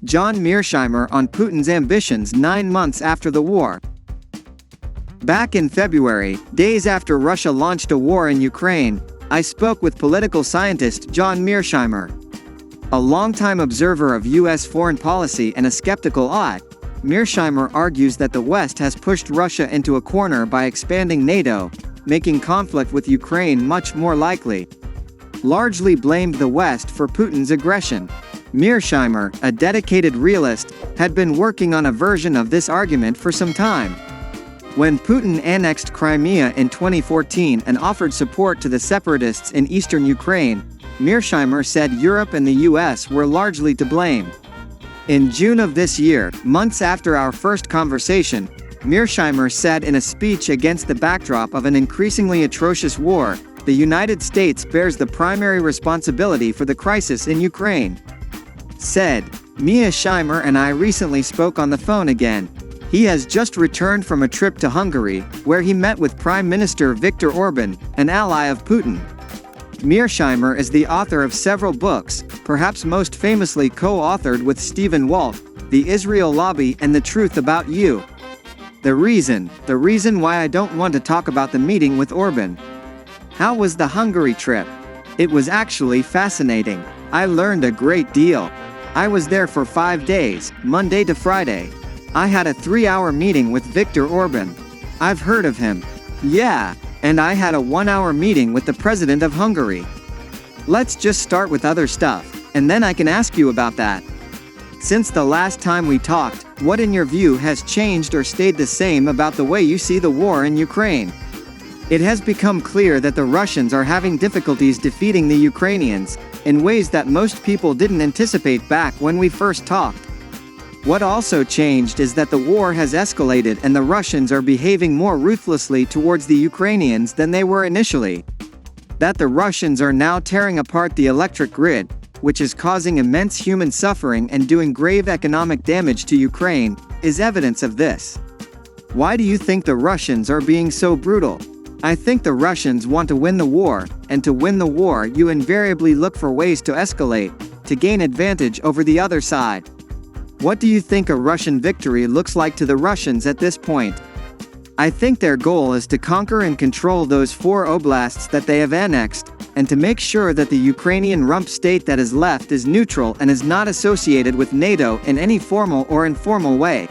John Mearsheimer on Putin's ambitions 9 months after the war. Back in February, days after Russia launched a war in Ukraine, I spoke with political scientist John Mearsheimer. A longtime observer of U.S. foreign policy and a skeptical eye, Mearsheimer argues that the West has pushed Russia into a corner by expanding NATO, making conflict with Ukraine much more likely. Largely blamed the West for Putin's aggression. Mearsheimer, a dedicated realist, had been working on a version of this argument for some time. When Putin annexed Crimea in 2014 and offered support to the separatists in eastern Ukraine, Mearsheimer said Europe and the US were largely to blame. In June of this year, months after our first conversation, Mearsheimer said in a speech against the backdrop of an increasingly atrocious war, the United States bears the primary responsibility for the crisis in Ukraine. Said, Mearsheimer and I recently spoke on the phone again. He has just returned from a trip to Hungary, where he met with Prime Minister Viktor Orban, an ally of Putin. Mearsheimer is the author of several books, perhaps most famously co-authored with Stephen Wolf, The Israel Lobby and The Truth About You. The reason why I don't want to talk about the meeting with Orban. How was the Hungary trip? It was actually fascinating. I learned a great deal. I was there for 5 days, Monday to Friday. I had a 3-hour meeting with Viktor Orban. I've heard of him. Yeah, and I had a 1-hour meeting with the president of Hungary. Let's just start with other stuff, and then I can ask you about that. Since the last time we talked, what in your view has changed or stayed the same about the way you see the war in Ukraine? It has become clear that the Russians are having difficulties defeating the Ukrainians, in ways that most people didn't anticipate back when we first talked. What also changed is that the war has escalated and the Russians are behaving more ruthlessly towards the Ukrainians than they were initially. That the Russians are now tearing apart the electric grid, which is causing immense human suffering and doing grave economic damage to Ukraine, is evidence of this. Why do you think the Russians are being so brutal? I think the Russians want to win the war, and to win the war you invariably look for ways to escalate, to gain advantage over the other side. What do you think a Russian victory looks like to the Russians at this point? I think their goal is to conquer and control those 4 oblasts that they have annexed, and to make sure that the Ukrainian rump state that is left is neutral and is not associated with NATO in any formal or informal way.